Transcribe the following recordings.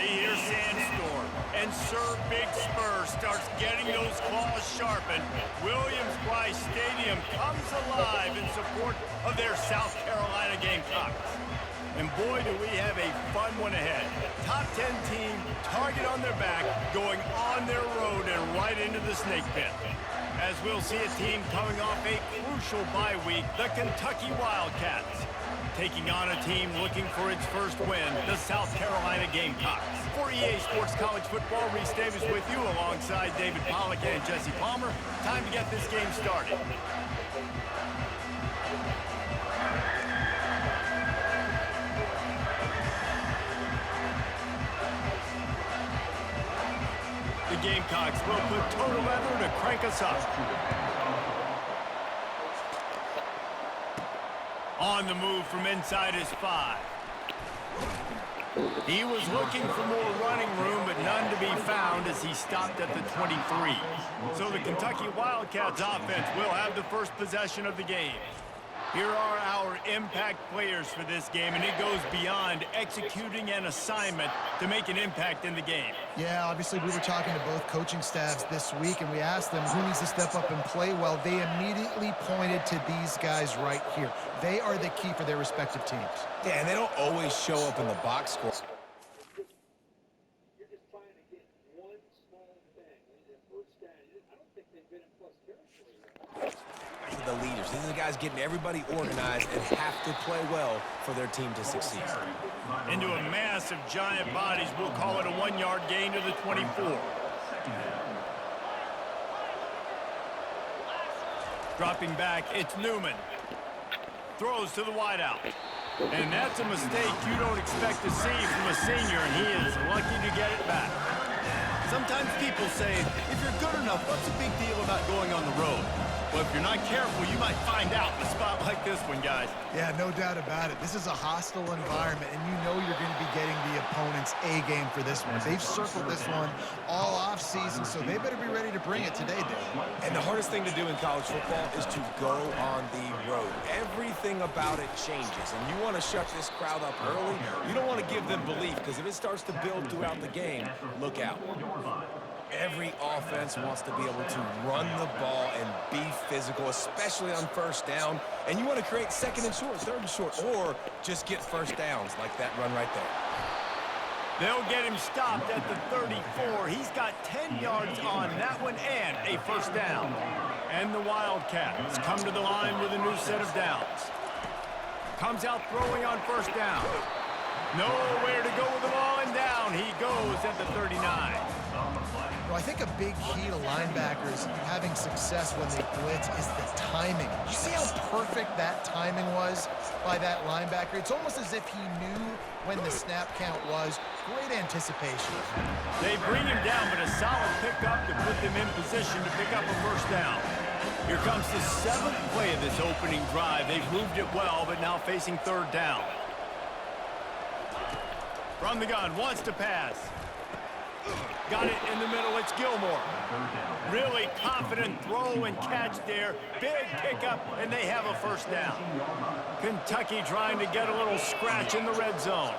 They hear Sandstorm, and Sir Big Spur starts getting those claws sharpened. Williams-Brice Stadium comes alive in support of their South Carolina Gamecocks. And boy, do we have a fun one ahead. Top 10 team, target on their back, going on their road and right into the snake pit. As we'll see a team coming off a crucial bye week, the Kentucky Wildcats, taking on a team looking for its first win, the South Carolina Gamecocks. For EA Sports College Football, Reese Davis with you alongside David Pollack and Jesse Palmer. Time to get this game started. The Gamecocks will put total leather to crank us up. On the move from inside his 5. He was looking for more running room, but none to be found as he stopped at the 23. So the Kentucky Wildcats offense will have the first possession of the game. Here are our impact players for this game, and it goes beyond executing an assignment to make an impact in the game. Yeah, obviously we were talking to both coaching staffs this week, and we asked them who needs to step up and play well. They immediately pointed to these guys right here. They are the key for their respective teams. Yeah, and they don't always show up in the box score. You're just trying to get one small thing. The first down, I don't think they've been in plus territory. The leaders, these are the guys getting everybody organized and have to play well for their team to succeed. Into a mass of giant bodies, we'll call it a 1-yard gain to the 24. Dropping back, it's Newman. Throws to the wideout. And that's a mistake you don't expect to see from a senior, and he is lucky to get it back. Sometimes people say, if you're good enough, what's the big deal about going on the road? Well, if you're not careful, you might find out in a spot like this one, guys. Yeah, no doubt about it. This is a hostile environment, and you know you're going to be getting the opponent's A game for this one. They've circled this one all offseason, so they better be ready to bring it today, Dave. And the hardest thing to do in college football is to go on the road. Everything about it changes, and you want to shut this crowd up early. You don't want to give them belief, because if it starts to build throughout the game, look out. Every offense wants to be able to run the ball and be physical, especially on first down. And you want to create second and short, third and short, or just get first downs like that run right there. They'll get him stopped at the 34. He's got 10 yards on that one and a first down. And the Wildcats come to the line with a new set of downs. Comes out throwing on first down. Nowhere to go with the ball, and down he goes at the 39. Well, I think a big key to linebackers having success when they blitz is the timing. You see how perfect that timing was by that linebacker? It's almost as if he knew when the snap count was. Great anticipation. They bring him down, but a solid pickup to put them in position to pick up a first down. Here comes the 7th play of this opening drive. They've moved it well, but now facing third down. From the gun, wants to pass. Got it in the middle, it's Gilmore. Really confident throw and catch there. Big pickup, and they have a first down. Kentucky trying to get a little scratch in the red zone.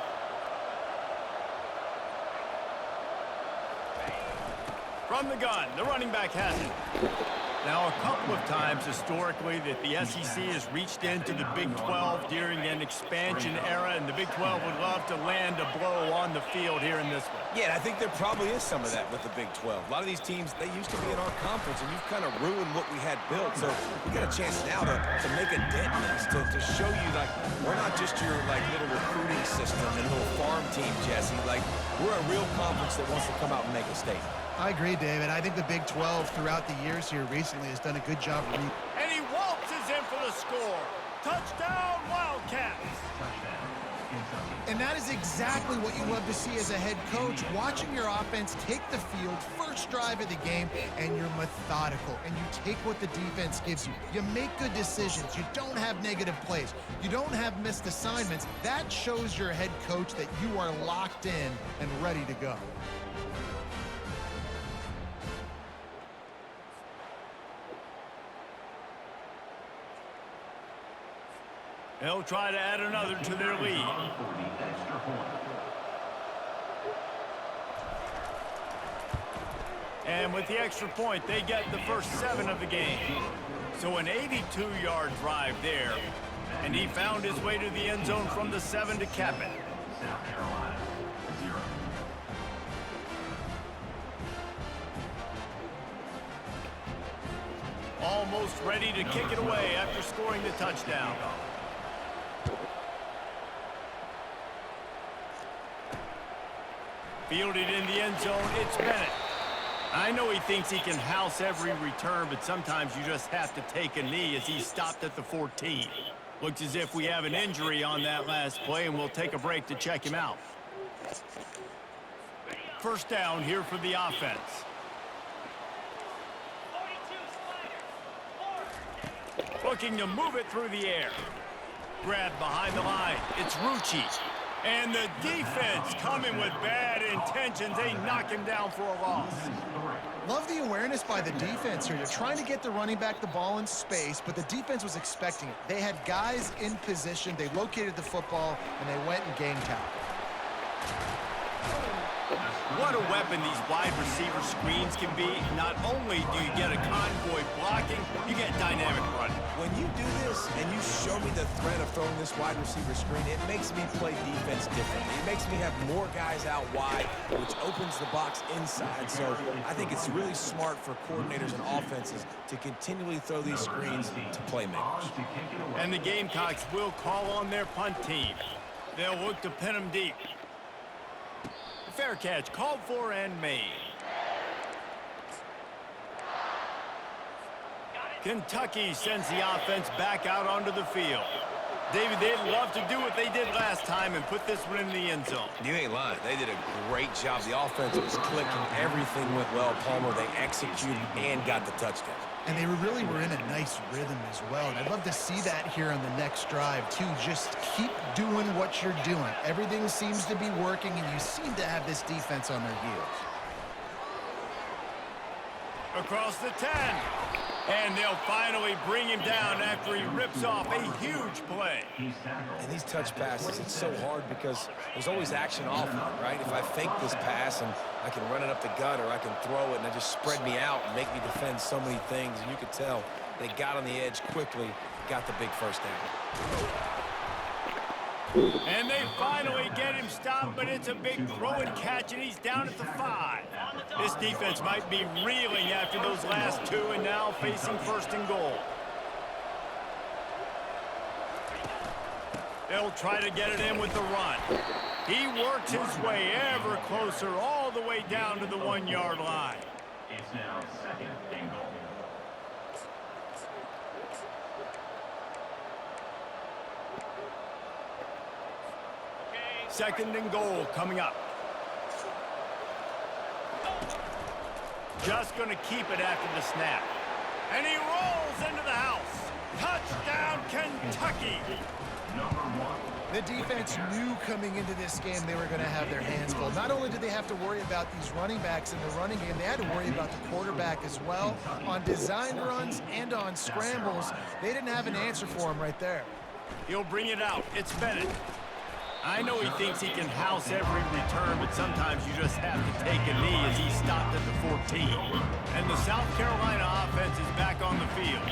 From the gun, the running back has it. Now, a couple of times historically that the SEC has reached into the Big 12 during an expansion era, and the Big 12 would love to land a blow on the field here in this one. Yeah, and I think there probably is some of that with the Big 12. A lot of these teams, they used to be in our conference, and you've kind of ruined what we had built. So we got a chance now to make a dent in this, to show you, like, we're not just your, like, little recruiting system and little farm team, Jesse. Like, we're a real conference that wants to come out and make a statement. I agree, David. I think the Big 12 throughout the years here recently has done a good job. And he waltzes in for the score. Touchdown, Wildcats. And that is exactly what you love to see as a head coach, watching your offense take the field, first drive of the game, and you're methodical, and you take what the defense gives you. You make good decisions. You don't have negative plays. You don't have missed assignments. That shows your head coach that you are locked in and ready to go. They'll try to add another to their lead. And with the extra point, they get the first 7 of the game. So an 82-yard drive there. And he found his way to the end zone from the 7 to cap it. Almost ready to kick it away after scoring the touchdown. Fielded in the end zone, it's Bennett. I know he thinks he can house every return, but sometimes you just have to take a knee as he stopped at the 14. Looks as if we have an injury on that last play, and we'll take a break to check him out. First down here for the offense. Looking to move it through the air. Grabbed behind the line. It's Rucci. And the defense coming with bad intentions. They knock him down for a loss. Love the awareness by the defense here. You're trying to get the running back the ball in space, but the defense was expecting it. They had guys in position. They located the football, and they went and game time. What a weapon these wide receiver screens can be. Not only do you get a convoy blocking, you get dynamic running. When you do this and you show me the threat of throwing this wide receiver screen, it makes me play defense differently. It makes me have more guys out wide, which opens the box inside. So I think it's really smart for coordinators and offenses to continually throw these screens to playmakers. And the Gamecocks will call on their punt team. They'll look to pin them deep. Fair catch called for and made. Kentucky sends the offense back out onto the field. David, they'd love to do what they did last time and put this one in the end zone. You ain't lying. They did a great job. The offense was clicking. Everything went well. Palmer, they executed and got the touchdown. And they really were in a nice rhythm as well. And I'd love to see that here on the next drive, too. Just keep doing what you're doing. Everything seems to be working, and you seem to have this defense on their heels. Across the 10. And they'll finally bring him down after he rips off a huge play. And these touch passes, it's so hard because there's always action off of it, right? If I fake this pass and I can run it up the gut or I can throw it and it just spread me out and make me defend so many things. And you could tell they got on the edge quickly, got the big first down. And they finally get him stopped, but it's a big throw and catch, and he's down at the 5. This defense might be reeling after those last 2 and now facing first and goal. They'll try to get it in with the run. He works his way ever closer all the way down to the 1-yard line. It's now second and goal. Second and goal coming up. Just going to keep it after the snap. And he rolls into the house. Touchdown, Kentucky. The defense knew coming into this game they were going to have their hands full. Not only did they have to worry about these running backs in the running game, they had to worry about the quarterback as well. On design runs and on scrambles, they didn't have an answer for him right there. He'll bring it out. It's Bennett. I know he thinks he can house every return, but sometimes you just have to take a knee as he stopped at the 14. And the South Carolina offense is back on the field.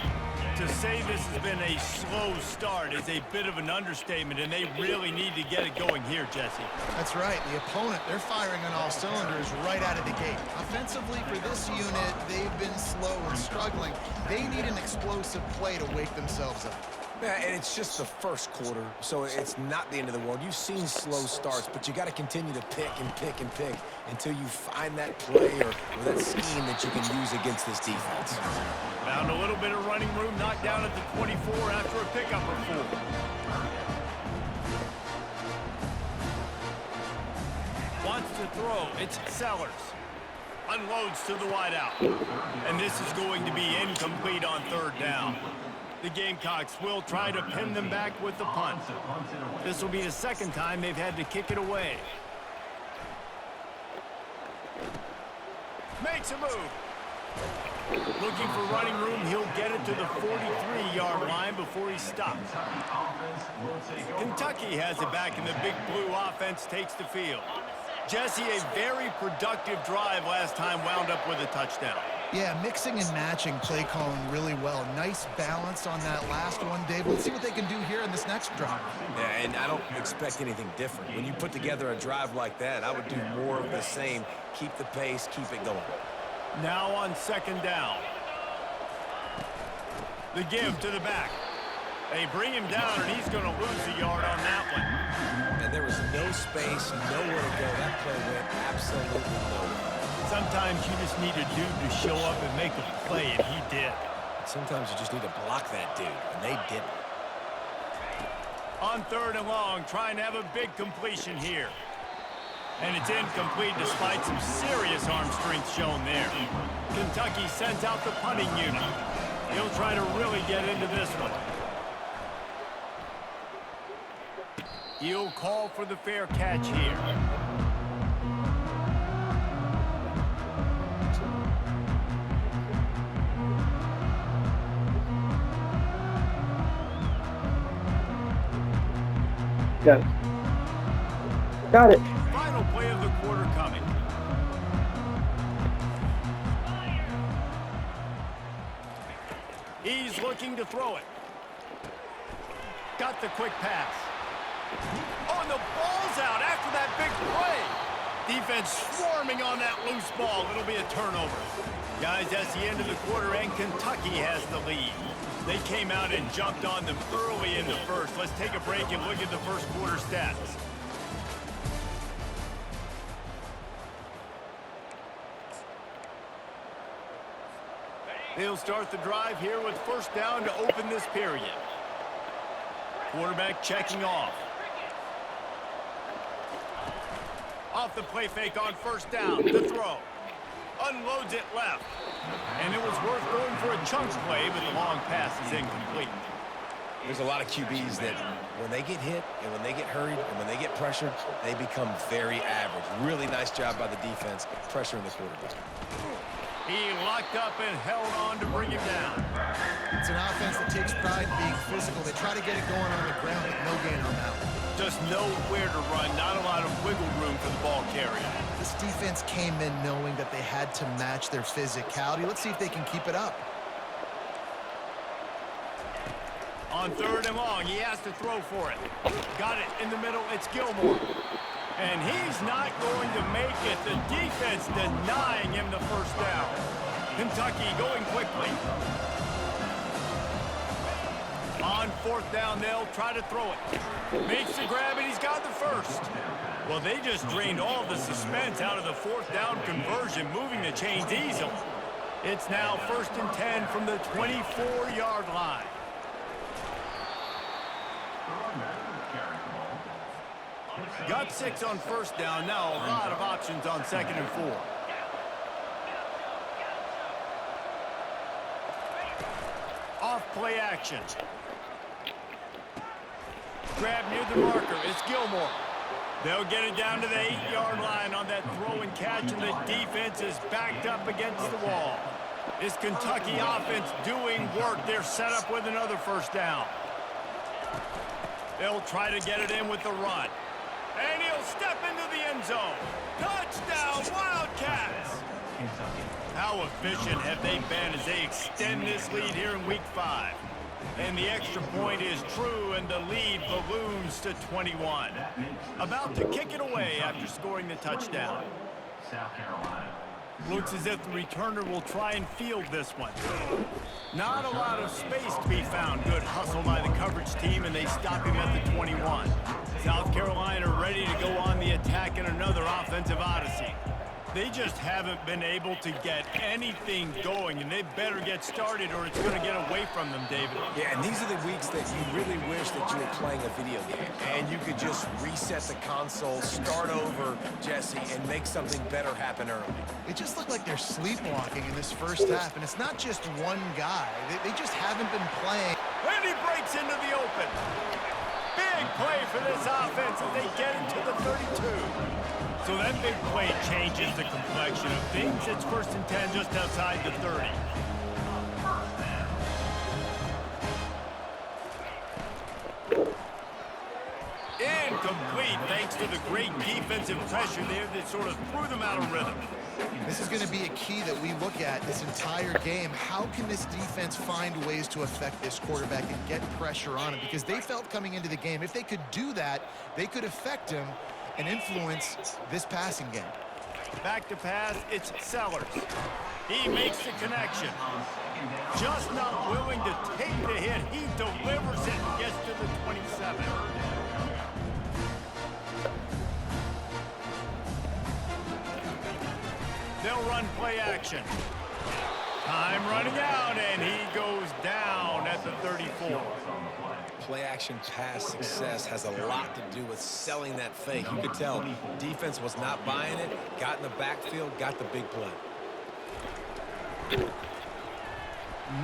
To say this has been a slow start is a bit of an understatement, and they really need to get it going here, Jesse. That's right. The opponent, they're firing on all cylinders right out of the gate. Offensively, for this unit, they've been slow and struggling. They need an explosive play to wake themselves up. Yeah, and it's just the first quarter, so it's not the end of the world. You've seen slow starts, but you got to continue to pick and pick and pick until you find that play or that scheme that you can use against this defense. Found a little bit of running room, knocked down at the 24 after a pickup or 4. Wants to throw. It's Sellers. Unloads to the wideout. And this is going to be incomplete on third down. The Gamecocks will try to pin them back with the punt. This will be the second time they've had to kick it away. Makes a move. Looking for running room, he'll get it to the 43-yard line before he stops. Kentucky has it back, and the Big Blue offense takes the field. Jesse, a very productive drive last time wound up with a touchdown. Yeah, mixing and matching play calling really well. Nice balance on that last one, Dave. Let's see what they can do here in this next drive. Yeah, and I don't expect anything different. When you put together a drive like that, I would do more of the same. Keep the pace, keep it going. Now on second down. The give to the back. They bring him down, and he's going to lose a yard on that one. And there was no space, nowhere to go. That play went absolutely nowhere. Sometimes you just need a dude to show up and make a play, and he did. Sometimes you just need to block that dude, and they didn't. On third and long, trying to have a big completion here. And it's incomplete despite some serious arm strength shown there. Kentucky sends out the punting unit. He'll try to really get into this one. He'll call for the fair catch here. Got it. Got it. Final play of the quarter coming. He's looking to throw it. Got the quick pass. Oh, and the ball's out after that big play. Defense swarming on that loose ball. It'll be a turnover. Guys, that's the end of the quarter, and Kentucky has the lead. They came out and jumped on them early in the first. Let's take a break and look at the first quarter stats. They'll start the drive here with first down to open this period. Quarterback checking off. Off the play fake on first down to throw. Unloads it left. And it was worth going for a chunk play, but the long pass is incomplete. There's a lot of QBs that when they get hit and when they get hurried and when they get pressured, they become very average. Really nice job by the defense pressuring the quarterback. He locked up and held on to bring him down. It's an offense that takes pride in being physical. They try to get it going on the ground, but no gain on that one. Just nowhere to run, not a lot of wiggle room for the ball carrier. This defense came in knowing that they had to match their physicality. Let's see if they can keep it up. On third and long, he has to throw for it. Got it in the middle, it's Gilmore. And he's not going to make it. The defense denying him the first down. Kentucky going quickly. On fourth down, they'll try to throw it. Makes the grab, and he's got the first. Well, they just drained all the suspense out of the fourth down conversion, moving the chains easily. It's now 1st and 10 from the 24-yard line. Got 6 on first down. Now a lot of options on 2nd and 4. Off play action. Grab near the marker. It's Gilmore. They'll get it down to the 8-yard line on that throw and catch, and the defense is backed up against the wall. This Kentucky offense doing work. They're set up with another first down. They'll try to get it in with the run. And he'll step into the end zone. Touchdown, Wildcats! How efficient have they been as they extend this lead here in Week 5? And the extra point is true, and the lead balloons to 21. About to kick it away after scoring the touchdown. South Carolina. Looks as if the returner will try and field this one. Not a lot of space to be found. Good hustle by the coverage team, and they stop him at the 21. South Carolina ready to go on the attack in another offensive odyssey. They just haven't been able to get anything going, and they better get started or it's going to get away from them, David. Yeah, and these are the weeks that you really wish that you were playing a video game and you could just reset the console, start over, Jesse, and make something better happen early. It just looked like they're sleepwalking in this first half, and it's not just one guy. They just haven't been playing. And he breaks into the open. Big play for this offense as they get into the 32. So that big play changes the complexion of things. It's 1st and 10 just outside the 30. Incomplete. They thanks to the great defensive pressure there that sort of threw them out of rhythm. This is going to be a key that we look at this entire game. How can this defense find ways to affect this quarterback and get pressure on him? Because they felt coming into the game, if they could do that, they could affect him and influence this passing game. Back to pass, it's Sellers. He makes the connection. Just not willing to take the hit. He delivers it and gets to the 27. They'll run play action. Time running out, and he goes down at the 34. Play-action pass success has a lot to do with selling that fake. You could tell defense was not buying it, got in the backfield, got the big play.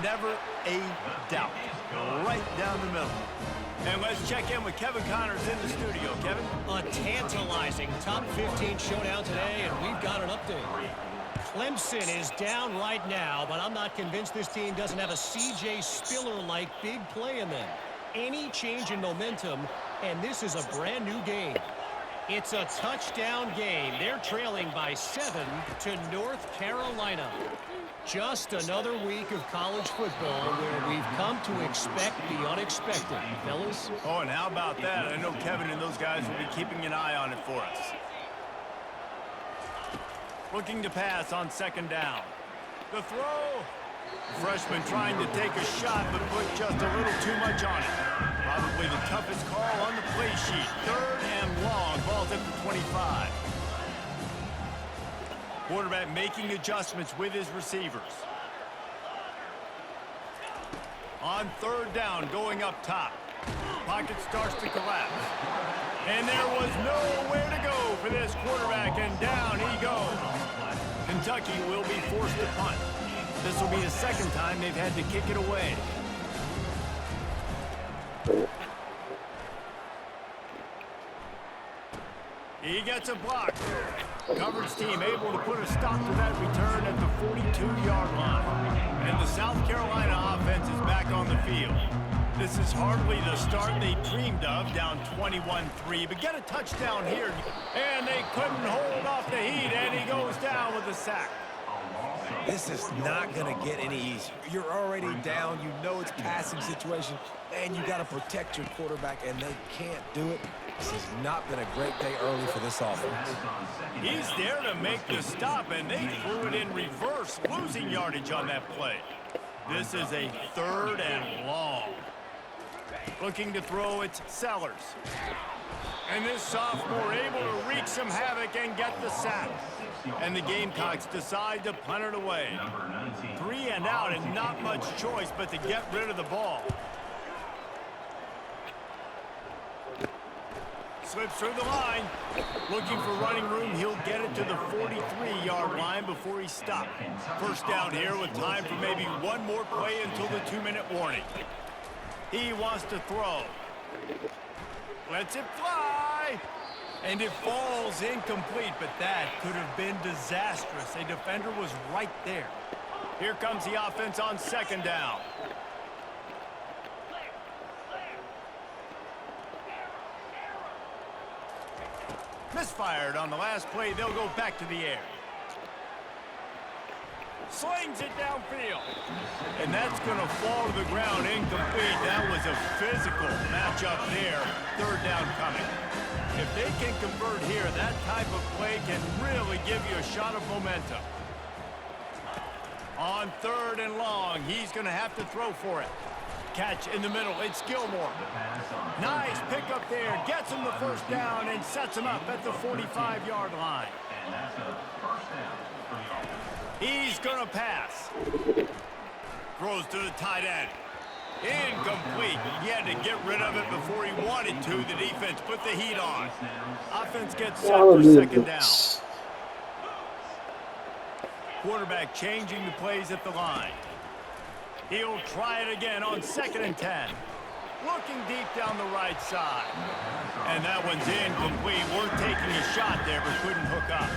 Never a doubt. Right down the middle. And let's check in with Kevin Connors in the studio. Kevin? A tantalizing top 15 showdown today, and we've got an update. Clemson is down right now, but I'm not convinced this team doesn't have a C.J. Spiller-like big play in them. Any change in momentum, and this is a brand new game. It's a touchdown game. They're trailing by 7 to North Carolina. Just another week of college football where we've come to expect the unexpected, fellas. Oh, and how about that? I know Kevin and those guys will be keeping an eye on it for us. Looking to pass on second down. The throw. The freshman trying to take a shot, but put just a little too much on it. Probably the toughest call on the play sheet. Third and long. Ball's at the 25. Quarterback making adjustments with his receivers. On third down, going up top. Pocket starts to collapse. And there was nowhere to go for this quarterback, and down he goes. Kentucky will be forced to punt. This will be the second time they've had to kick it away. He gets a block. Coverage team able to put a stop to that return at the 42-yard line. And the South Carolina offense is back on the field. This is hardly the start they dreamed of, down 21-3. But get a touchdown here. And they couldn't hold off the heat, and he goes down with a sack. This is not going to get any easier. You're already down. You know it's passing situation, and you got to protect your quarterback, and they can't do it. This has not been a great day early for this offense. He's there to make the stop, and they threw it in reverse, losing yardage on that play. This is a third and long. Looking to throw, it's Sellers. And this sophomore able to wreak some havoc and get the sack. And the Gamecocks decide to punt it away. 3 and out, and not much choice but to get rid of the ball. Slips through the line. Looking for running room. He'll get it to the 43-yard line before he stopped. First down here with time for maybe one more play until the 2-minute warning. He wants to throw. Lets it fly. And it falls incomplete, but that could have been disastrous. A defender was right there. Here comes the offense on second down. Misfired on the last play. They'll go back to the air. Slings it downfield. And that's going to fall to the ground incomplete. That was a physical matchup there. Third down coming. If they can convert here, that type of play can really give you a shot of momentum. On third and long, he's going to have to throw for it. Catch in the middle, it's Gilmore. Nice pickup there, gets him the first down and sets him up at the 45-yard line. He's going to pass. Throws to the tight end. Incomplete. He had to get rid of it before he wanted to. The defense put the heat on. Offense gets set for second down. Quarterback changing the plays at the line. He'll try it again on 2nd and 10. Looking deep down the right side. And that one's incomplete. We're taking a shot there, but couldn't hook up.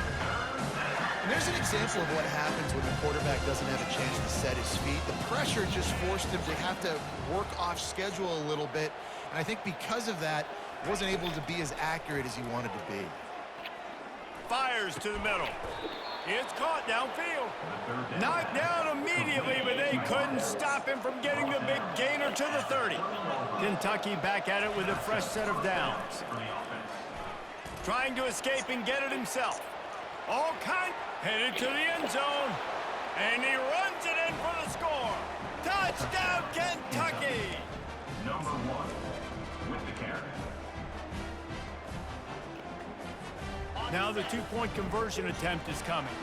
And there's an example of what happens when the quarterback doesn't have a chance to set his feet. The pressure just forced him to have to work off schedule a little bit. And I think because of that, Wasn't able to be as accurate as he wanted to be. Fires to the middle. It's caught downfield. Knocked down immediately, but they couldn't stop him from getting the big gainer to the 30. Kentucky back at it with a fresh set of downs. Trying to escape and get it himself. All kind headed to the end zone. And he runs it in for the score. Touchdown, Kentucky! Number 1 with the carry. Now the two-point conversion attempt is coming.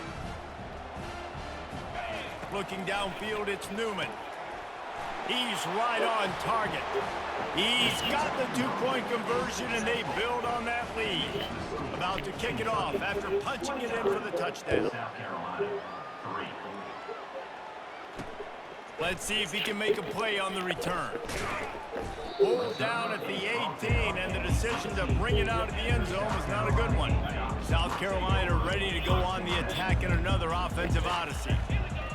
Looking downfield, it's Newman. He's right on target. He's got the two-point conversion, and they build on that lead. About to kick it off after punching it in for the touchdown. South Carolina, 3. Let's see if he can make a play on the return. Pulled down at the 18, and the decision to bring it out of the end zone was not a good one. South Carolina ready to go on the attack in another offensive odyssey.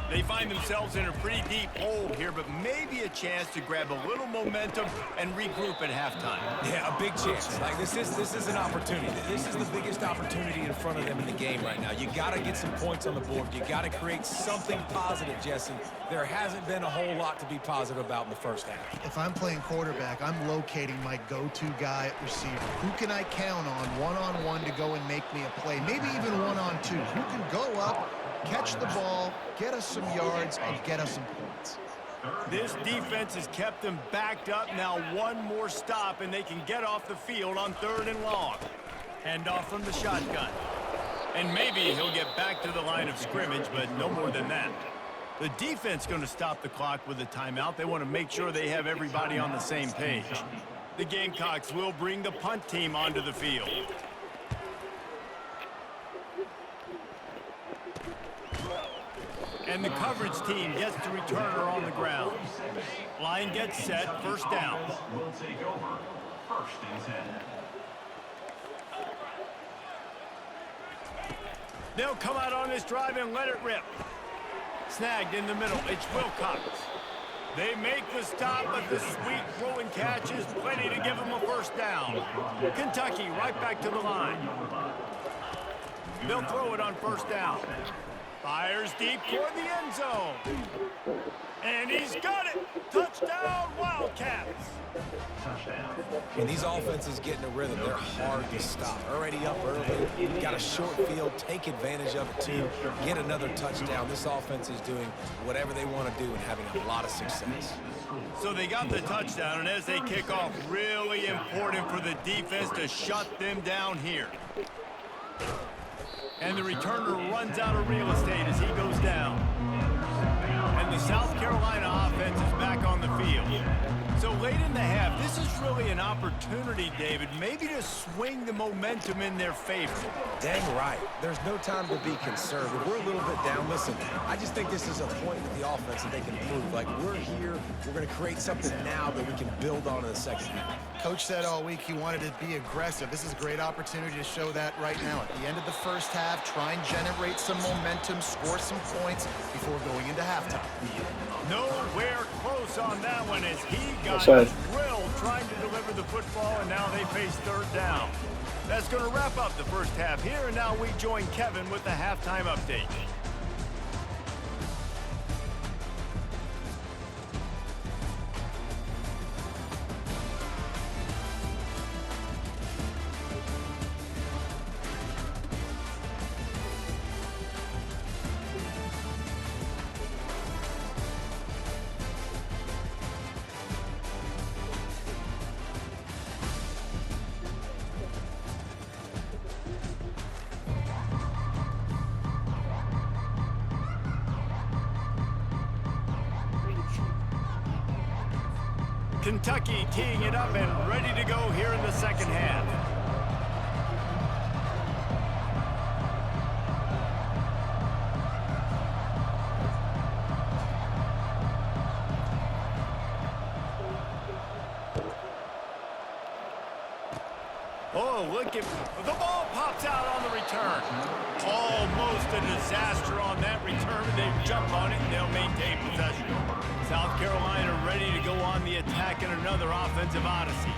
They find themselves in a pretty deep hole here, but maybe a chance to grab a little momentum and regroup at halftime. Yeah, a big chance. Like this is an opportunity. This is the biggest opportunity in front of them in the game right now. You got to get some points on the board. You got to create something positive, Jesse. There hasn't been a whole lot to be positive about in the first half. If I'm playing quarterback, I'm locating my go-to guy at receiver. Who can I count on one-on-one to go and make me a play? Maybe even one-on-two. Who can go up, catch the ball, get us some yards, and get us some points. This defense has kept them backed up. Now one more stop, and they can get off the field on 3rd and long. Hand off from the shotgun. And maybe he'll get back to the line of scrimmage, but no more than that. The defense going to stop the clock with a timeout. They want to make sure they have everybody on the same page. The Gamecocks will bring the punt team onto the field. And the coverage team gets the returner on the ground. Line gets set, first down. Will take over, 1st and 10. They'll come out on this drive and let it rip. Snagged in the middle, it's Wilcox. They make the stop, but the sweet throw and catch is plenty to give them a first down. Kentucky right back to the line. They'll throw it on first down. Fires deep toward the end zone. And he's got it. Touchdown, Wildcats. Touchdown. And these offenses get in a rhythm. They're hard to stop. Already up early. Got a short field. Take advantage of it, too. Get another touchdown. This offense is doing whatever they want to do and having a lot of success. So they got the touchdown, and as they kick off, really important for the defense to shut them down here. And the returner runs out of real estate as he goes down. And the South Carolina offense is back on the field. So late in the half, this is really an opportunity, David, maybe to swing the momentum in their favor. Dang right. There's no time to be conservative. We're a little bit down. Listen, I just think this is a point with the offense that they can prove. Like, we're here. We're going to create something now that we can build on in the second half. Coach said all week he wanted to be aggressive. This is a great opportunity to show that right now. At the end of the first half, try and generate some momentum, score some points before going into halftime. Nowhere close on that one as he got Offside. drilled trying to deliver the football, and now they face 3rd down. That's going to wrap up the first half here, and now we join Kevin with the halftime update. Kentucky teeing it up and ready to go here in the second half. Oh, look at the ball pops out on the return. Almost a disaster on that return. They jump on it and they'll maintain possession. South Carolina ready to go on the attack in another offensive odyssey.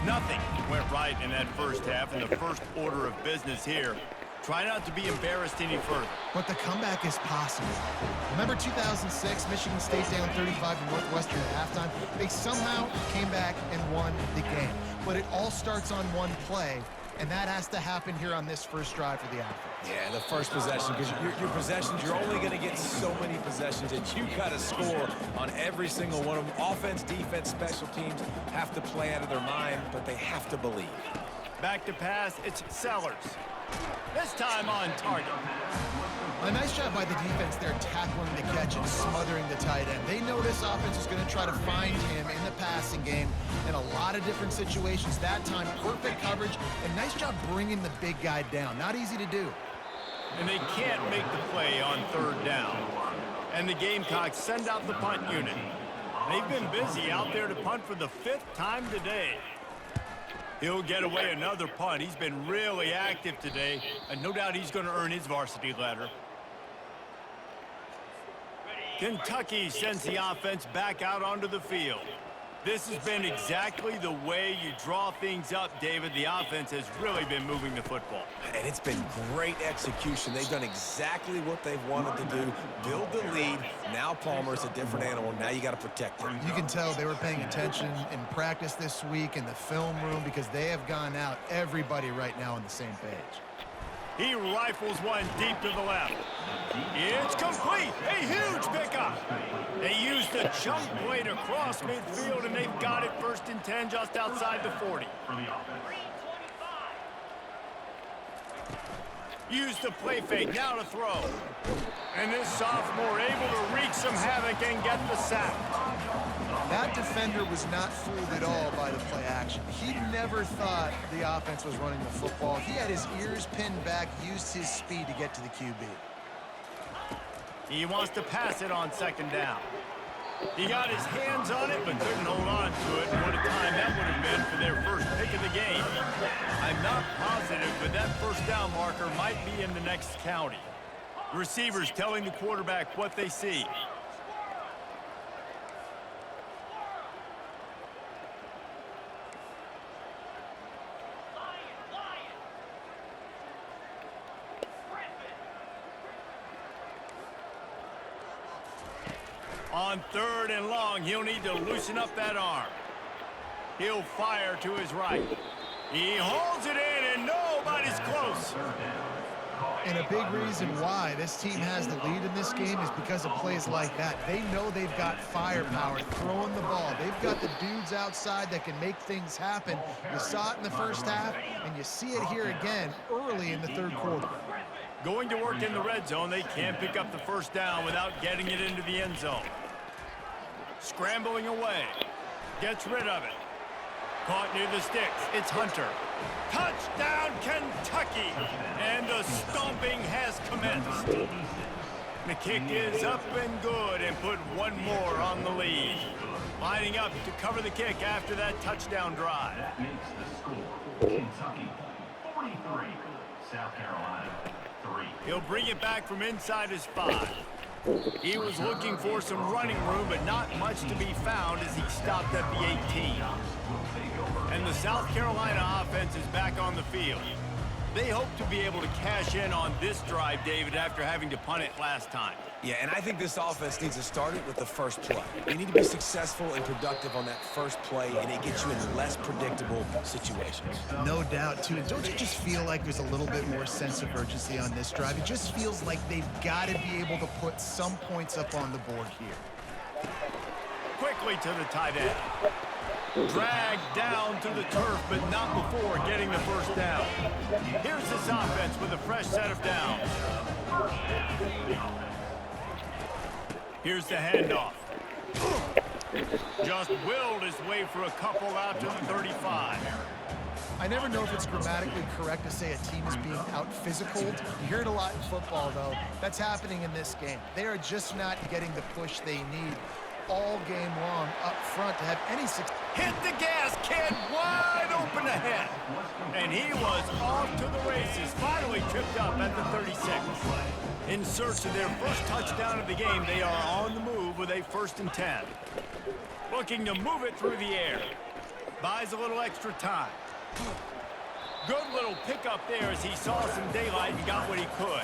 Nothing went right in that first half, and the first order of business here. Try not to be embarrassed any further. But the comeback is possible. Remember 2006, Michigan State down 35 to Northwestern at halftime? They somehow came back and won the game. But it all starts on one play, and that has to happen here on this first drive for the offense. Yeah, the first possession, because your possessions, you're only going to get so many possessions that you got to score on every single one of them. Offense, defense, special teams have to play out of their mind, but they have to believe. Back to pass, it's Sellers. This time on target. A nice job by the defense there, tackling the catch and smothering the tight end. They know this offense is going to try to find him in the passing game in a lot of different situations. That time, perfect coverage, and nice job bringing the big guy down. Not easy to do. And they can't make the play on third down. And the Gamecocks send out the punt unit. They've been busy out there to punt for the 5th time today. He'll get away another punt. He's been really active today, and no doubt he's going to earn his varsity letter. Kentucky sends the offense back out onto the field. This has been exactly the way you draw things up, David. The offense has really been moving the football. And it's been great execution. They've done exactly what they've wanted to do. Build the lead. Now Palmer's a different animal. Now you got to protect him. You can tell they were paying attention in practice this week in the film room because they have gone out, everybody right now on the same page. He rifles one deep to the left. It's complete. A huge pickup. They used the jump play to cross midfield, and they've got it 1st and 10 just outside the 40. Use the play fake, now to throw. And this sophomore able to wreak some havoc and get the sack. That defender was not fooled at all by the play action. He never thought the offense was running the football. He had his ears pinned back, used his speed to get to the QB. He wants to pass it on 2nd down. He got his hands on it, but couldn't hold on to it. And what a time that would have been for their first pick of the game. I'm not positive, but that 1st down marker might be in the next county. Receivers telling the quarterback what they see. On 3rd and long, he'll need to loosen up that arm. He'll fire to his right. He holds it in, and nobody's close. And a big reason why this team has the lead in this game is because of plays like that. They know they've got firepower throwing the ball. They've got the dudes outside that can make things happen. You saw it in the first half, and you see it here again early in the 3rd quarter. Going to work in the red zone, they can't pick up the 1st down without getting it into the end zone. Scrambling away. Gets rid of it. Caught near the sticks. It's Hunter. Touchdown, Kentucky! And the stomping has commenced. The kick is up and good, and put one more on the lead. Lining up to cover the kick after that touchdown drive. That makes the score Kentucky 43, South Carolina 3. He'll bring it back from inside his 5. He was looking for some running room, but not much to be found as he stopped at the 18. And the South Carolina offense is back on the field. They hope to be able to cash in on this drive, David, after having to punt it last time. Yeah, and I think this offense needs to start it with the first play. You need to be successful and productive on that first play, and it gets you in less predictable situations. No doubt, too. And don't you just feel like there's a little bit more sense of urgency on this drive? It just feels like they've got to be able to put some points up on the board here. Quickly to the tight end. Dragged down to the turf, but not before getting the 1st down. Here's this offense with a fresh set of downs. Here's the handoff. Just willed his way for a couple out to the 35. I never know if it's grammatically correct to say a team is being out-physicaled. You hear it a lot in football, though. That's happening in this game. They are just not getting the push they need all game long up front to have any success. Hit the gas, kid, wide open ahead. And he was off to the races, finally tripped up at the 36. In search of their first touchdown of the game, they are on the move with a 1st and 10. Looking to move it through the air. Buys a little extra time. Good little pickup there as he saw some daylight and got what he could.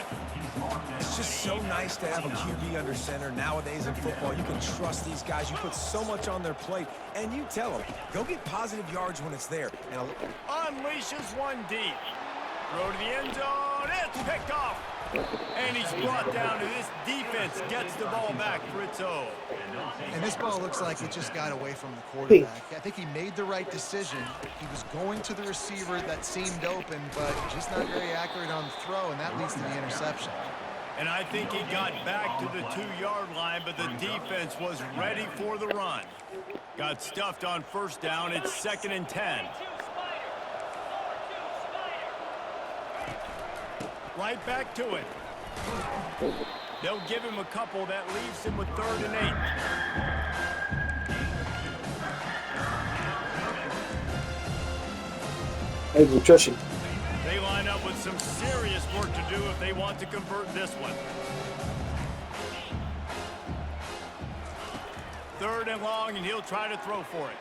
It's just so nice to have a QB under center. Nowadays in football, you can trust these guys. You put so much on their plate, and you tell them, go get positive yards when it's there. And unleashes one deep. Throw to the end zone. It's picked off. And he's brought down to this defense. Gets the ball back for its own. And this ball looks like it just got away from the quarterback. I think he made the right decision. He was going to the receiver that seemed open, but just not very accurate on the throw, and that leads to the interception. And I think he got back to the 2-yard line, but the defense was ready for the run. Got stuffed on first down. It's 2nd and 10. Right back to it. They'll give him a couple. That leaves him with 3rd and 8. Hey, nutrition. They line up with some serious work to do if they want to convert this one. 3rd and long, and he'll try to throw for it.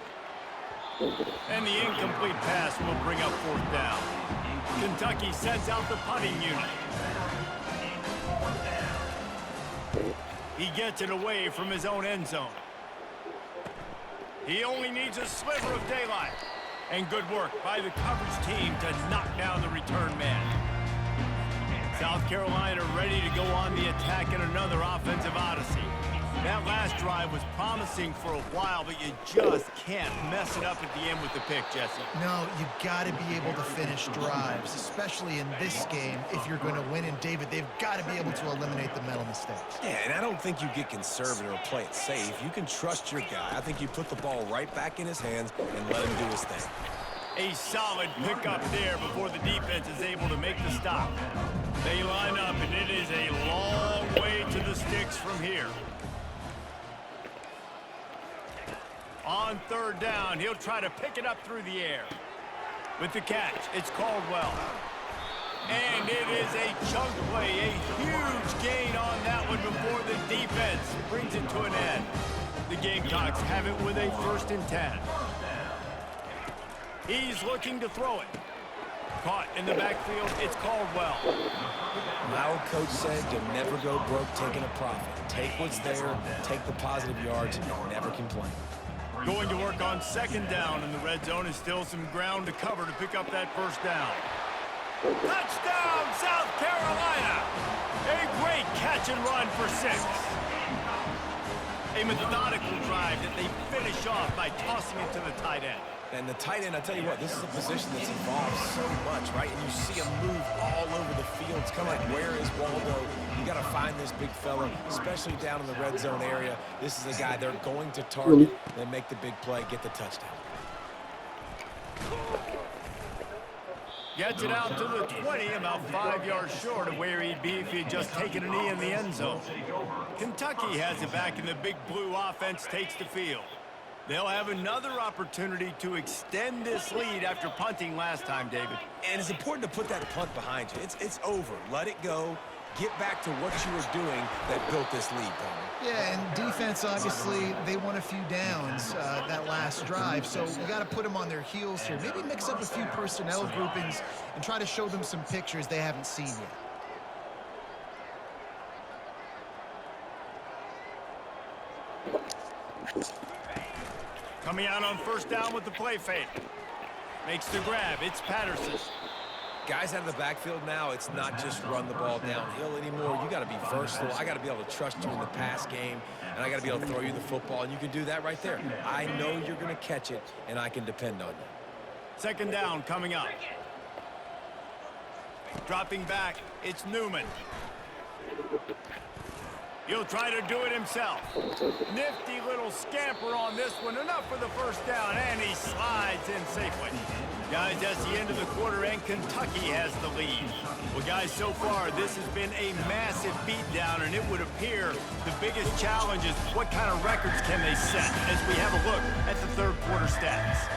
And the incomplete pass will bring up 4th down. Kentucky sends out the punting unit. He gets it away from his own end zone. He only needs a sliver of daylight. And good work by the coverage team to knock down the return man. South Carolina ready to go on the attack in another offensive odyssey. That last drive was promising for a while, but you just can't mess it up at the end with the pick, Jesse. No, you got to be able to finish drives, especially in this game. If you're going to win, and David, they've got to be able to eliminate the mental mistakes. yeah, and I don't think you get conservative or play it safe. You can trust your guy. I think you put the ball right back in his hands and let him do his thing. A solid pickup there before the defense is able to make the stop. They line up, and it is a long way to the sticks from here. On 3rd down, he'll try to pick it up through the air. With the catch, it's Caldwell. And it is a chunk play, a huge gain on that one before the defense brings it to an end. The Gamecocks have it with a 1st and 10. He's looking to throw it. Caught in the backfield, it's Caldwell. My old coach said you'll never go broke taking a profit. Take what's there, take the positive yards, and never complain. Going to work on 2nd down, and the red zone is still some ground to cover to pick up that 1st down. Touchdown, South Carolina! A great catch and run for 6. A methodical drive that they finish off by tossing it to the tight end. And the tight end, I tell you what, this is a position that's evolved so much, right? And you see him move all over the field. It's kind of like, where is Waldo? You got to find this big fella, especially down in the red zone area. This is a guy they're going to target. They make the big play, get the touchdown. Gets it out to the 20, about 5 yards short of where he'd be if he'd just taken a knee in the end zone. Kentucky has it back, and the big blue offense takes the field. They'll have another opportunity to extend this lead after punting last time, David. And it's important to put that punt behind you. It's over. Let it go. Get back to what you were doing that built this lead, Palmer. Yeah, and defense, obviously, they won a few downs that last drive, so you got to put them on their heels here. Maybe mix up a few personnel groupings and try to show them some pictures they haven't seen yet. Coming out on 1st down with the play fake. Makes the grab. It's Patterson. Guys out of the backfield now, it's not just run the ball downhill anymore. You got to be versatile. I got to be able to trust you in the pass game, and I got to be able to throw you the football, and you can do that right there. I know you're going to catch it, and I can depend on you. 2nd down coming up. Dropping back, it's Newman. He'll try to do it himself. Nifty little scamper on this one. Enough for the 1st down, and he slides in safely. Guys, that's the end of the quarter, and Kentucky has the lead. Well, guys, so far, this has been a massive beatdown, and it would appear the biggest challenge is what kind of records can they set as we have a look at the 3rd quarter stats.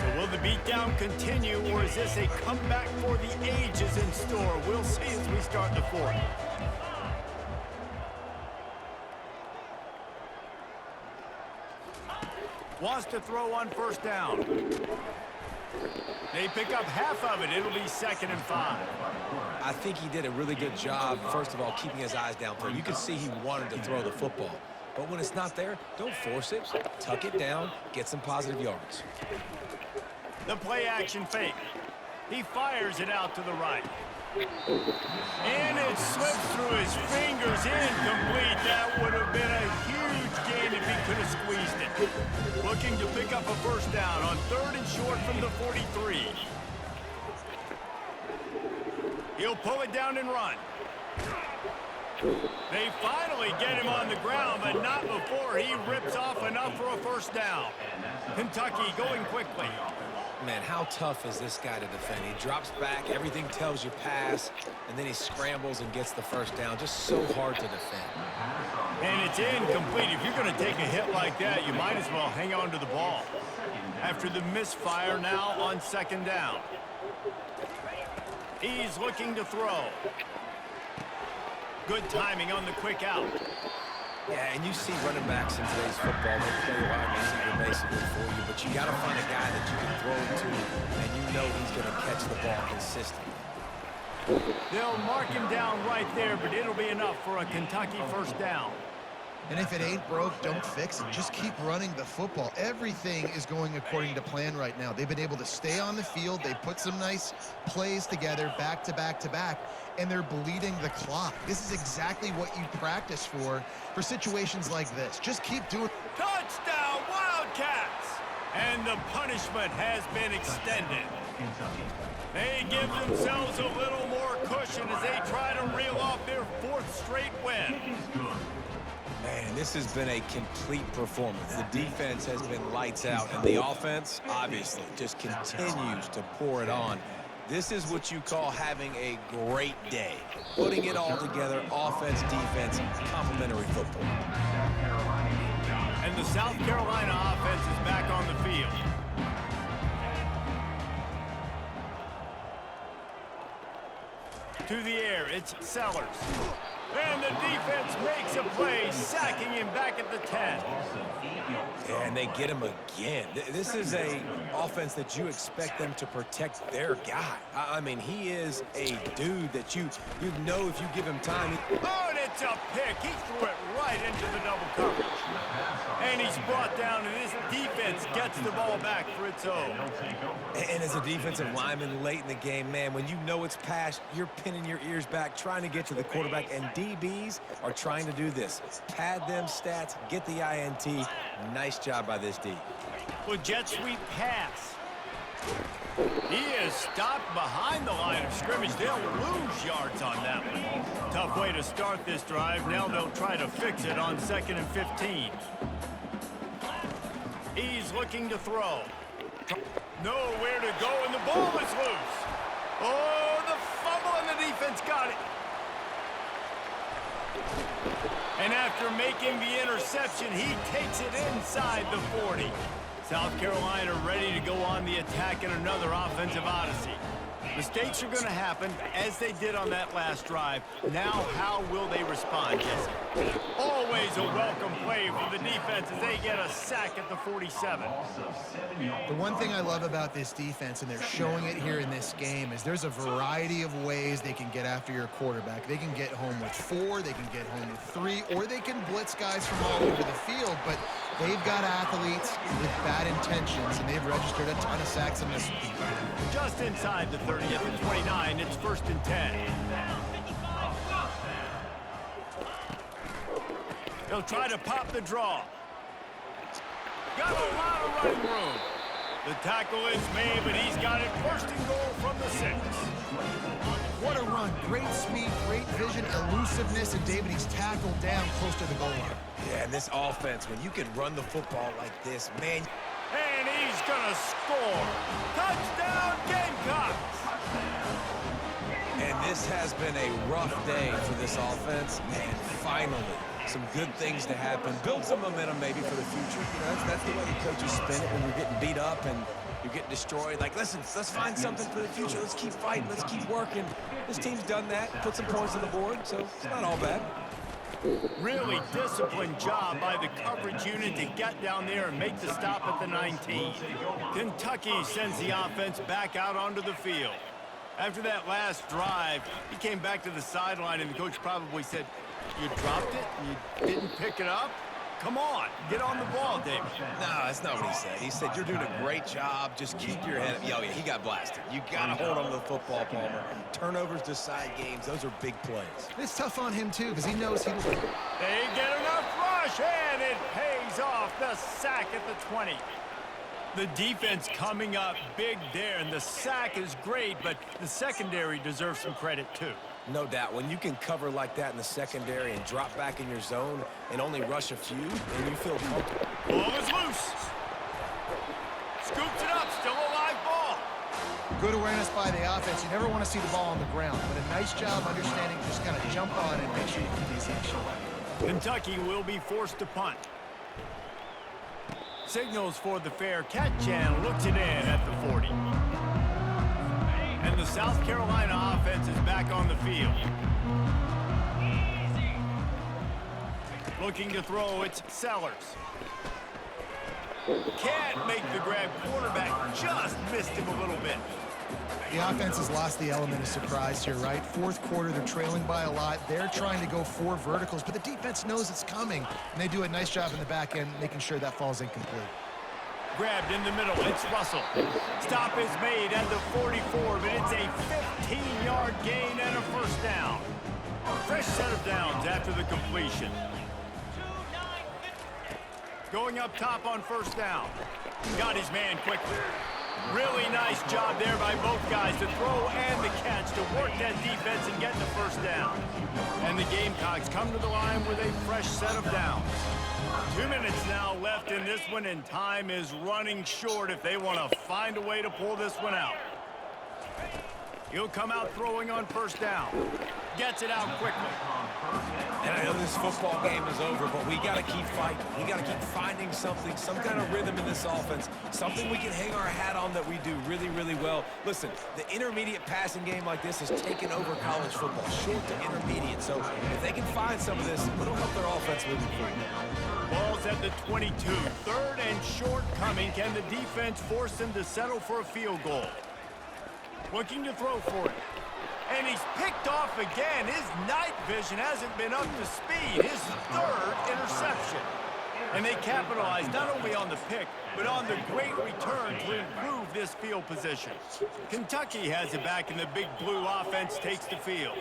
So will the beatdown continue, or is this a comeback for the ages in store? We'll see as we start the 4th. Wants to throw on first down. They pick up half of it. It'll be 2nd and 5. I think he did a really good job, first of all, keeping his eyes downfield. You could see he wanted to throw the football. But when it's not there, don't force it. Tuck it down, get some positive yards. The play action fake. He fires it out to the right. And it slips through his fingers, incomplete. That would have been a huge gain if he could have squeezed it. Looking to pick up a first down on 3rd and short from the 43. He'll pull it down and run. They finally get him on the ground, but not before he rips off enough for a first down. Kentucky going quickly. Man, how tough is this guy to defend? He drops back, everything tells you pass, and then he scrambles and gets the first down. Just so hard to defend. And it's incomplete. If you're going to take a hit like that, you might as well hang on to the ball. After the misfire, now on 2nd down. He's looking to throw. Good timing on the quick out. Yeah, and you see running backs in today's football, they play a wide receiver basically for you, but you got to find a guy that you can throw it to, and you know he's going to catch the ball consistently. They'll mark him down right there, but it'll be enough for a Kentucky first down. And if it ain't broke, don't fix it. Just keep running the football. Everything is going according to plan right now. They've been able to stay on the field. They put some nice plays together back to back to back, and they're bleeding the clock. This is exactly what you practice for situations like this. Just keep doing it. Touchdown, Wildcats! And the punishment has been extended. They give themselves a little more cushion as they try to reel off their 4th straight win. Man, this has been a complete performance. The defense has been lights out, and the offense, obviously, just continues to pour it on. This is what you call having a great day. Putting it all together, offense, defense, complementary football. And the South Carolina offense is back on the field. To the air, it's Sellers. And the defense makes a play, sacking him back at the 10. And they get him again. This is a offense that you expect them to protect their guy. I mean, he is a dude that you know if you give him time. Oh, and it's a pick. He threw it right into the double coverage. And he's brought down, and his defense gets the ball back for its own. And as a defensive lineman late in the game, man, when you know it's past, you're pinning your ears back, trying to get to the quarterback, and DBs are trying to do this. Pad them stats, get the INT. Nice job by this D. Well, jet sweep pass. He is stopped behind the line of scrimmage. They'll lose yards on that one. Tough way to start this drive. Now they'll try to fix it on 2nd and 15. He's looking to throw. Nowhere to go, and the ball is loose. Oh, the fumble, and the defense got it. And after making the interception, he takes it inside the 40. South Carolina ready to go on the attack in another offensive odyssey. Mistakes are going to happen, as they did on that last drive. Now, how will they respond, Jesse? Always a welcome play for the defense as they get a sack at the 47. The one thing I love about this defense, and they're showing it here in this game, is there's a variety of ways they can get after your quarterback. They can get home with 4, they can get home with 3, or they can blitz guys from all over the field, but they've got athletes with bad intentions, and they've registered a ton of sacks in this game. Just inside the 30 at the 29, it's 1st and 10. He'll try to pop the draw. Got a lot of running room. The tackle is made, but he's got it 1st and goal from the 6. What a run. Great speed, great vision, elusiveness, and David, he's tackled down close to the goal line. Yeah, and this offense, when you can run the football like this, man. And he's gonna score. Touchdown, Gamecocks! And this has been a rough day for this offense, and finally, some good things to happen. Build some momentum maybe for the future. You know, that's the way the coaches spin it when you're getting beat up and you're getting destroyed. Like, listen, let's find something for the future. Let's keep fighting. Let's keep working. This team's done that. Put some points on the board, so it's not all bad. Really disciplined job by the coverage unit to get down there and make the stop at the 19. Kentucky sends the offense back out onto the field. After that last drive, he came back to the sideline, and the coach probably said, "You dropped it? You didn't pick it up? Come on, get on the ball, David." No, that's not what he said. He said, "You're doing a great job. Just keep your head up." Oh, yeah, he got blasted. You got to hold on to the football, Palmer. Turnovers decide games. Those are big plays. It's tough on him, too, because he knows he... They get enough rush, and it pays off. The sack at the 20. The defense coming up big there, and the sack is great, but the secondary deserves some credit, too. No doubt. When you can cover like that in the secondary and drop back in your zone and only rush a few, and you feel comfortable. Ball is loose. Scoops it up. Still a live ball. Good awareness by the offense. You never want to see the ball on the ground, but a nice job understanding to just kind of jump on and make sure you keep these hands short. Kentucky will be forced to punt. Signals for the fair catch and looks it in at the 40. And the South Carolina offense is back on the field. Looking to throw, it's Sellers. Can't make the grab. Quarterback just missed him a little bit. The offense has lost the element of surprise here, right? Fourth quarter, they're trailing by a lot. They're trying to go 4 verticals, but the defense knows it's coming, and they do a nice job in the back end making sure that falls incomplete. Grabbed in the middle, it's Russell. Stop is made at the 44, but it's a 15-yard gain and a first down. Fresh set of downs after the completion. Going up top on first down. Got his man quickly. Really nice job there by both guys to throw and the catch to work that defense and get the first down. And the Gamecocks come to the line with a fresh set of downs. 2 minutes now left in this one, and time is running short if they want to find a way to pull this one out. He'll come out throwing on first down. Gets it out quickly. And I know this football game is over, but we got to keep fighting. We got to keep finding something, some kind of rhythm in this offense, something we can hang our hat on that we do really, really well. Listen, the intermediate passing game like this has taken over college football, short to intermediate. So if they can find some of this, it'll help their offense moving forward. Ball's at the 22. Third and short coming. Can the defense force them to settle for a field goal? Looking to throw for it. And he's picked off again. His night vision hasn't been up to speed. His third interception. And they capitalize not only on the pick, but on the great return to improve this field position. Kentucky has it back, and the big blue offense takes the field.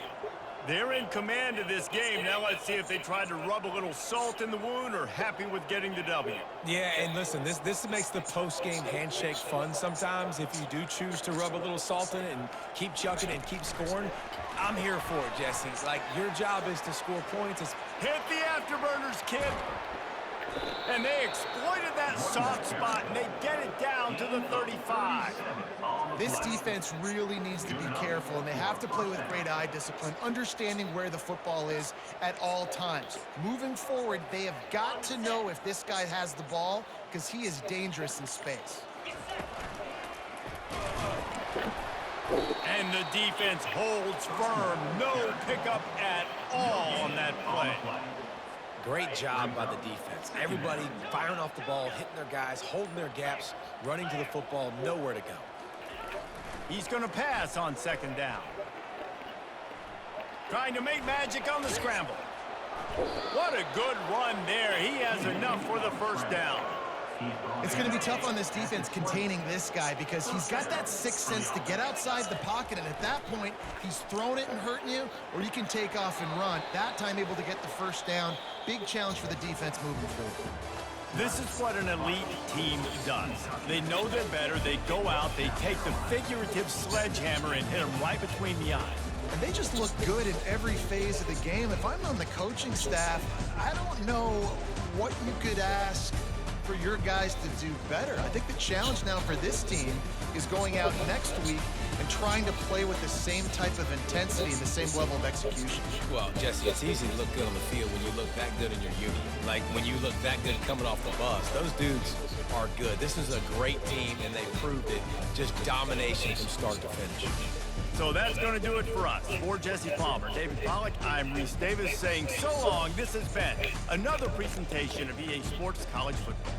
They're in command of this game. Now let's see if they try to rub a little salt in the wound or happy with getting the W. Yeah, and listen, this makes the post-game handshake fun sometimes. If you do choose to rub a little salt in it and keep chucking and keep scoring, I'm here for it, Jesse. Like, your job is to score points. Hit the afterburners, kid. And they exploited that soft spot, and they get it down to the 35. This defense really needs to be careful, and they have to play with great eye discipline, understanding where the football is at all times. Moving forward, they have got to know if this guy has the ball, because he is dangerous in space. And the defense holds firm. No pickup at all on that play. Great job by the defense. Everybody firing off the ball, hitting their guys, holding their gaps, running to the football, nowhere to go. He's going to pass on second down. Trying to make magic on the scramble. What a good run there. He has enough for the first down. It's going to be tough on this defense containing this guy because he's got that sixth sense to get outside the pocket, and at that point, he's throwing it and hurting you, or you can take off and run. That time able to get the first down. Big challenge for the defense moving forward. This is what an elite team does. They know they're better. They go out, they take the figurative sledgehammer and hit them right between the eyes. And they just look good in every phase of the game. If I'm on the coaching staff, I don't know what you could ask for your guys to do better. I think the challenge now for this team is going out next week and trying to play with the same type of intensity and the same level of execution. Well, Jesse, it's easy to look good on the field when you look that good in your uni. Like when you look that good coming off the bus. Those dudes are good. This is a great team, and they proved it. Just domination from start to finish. So that's going to do it for us. For Jesse Palmer, David Pollack, I'm Reese Davis saying so long. This has been another presentation of EA Sports College Football.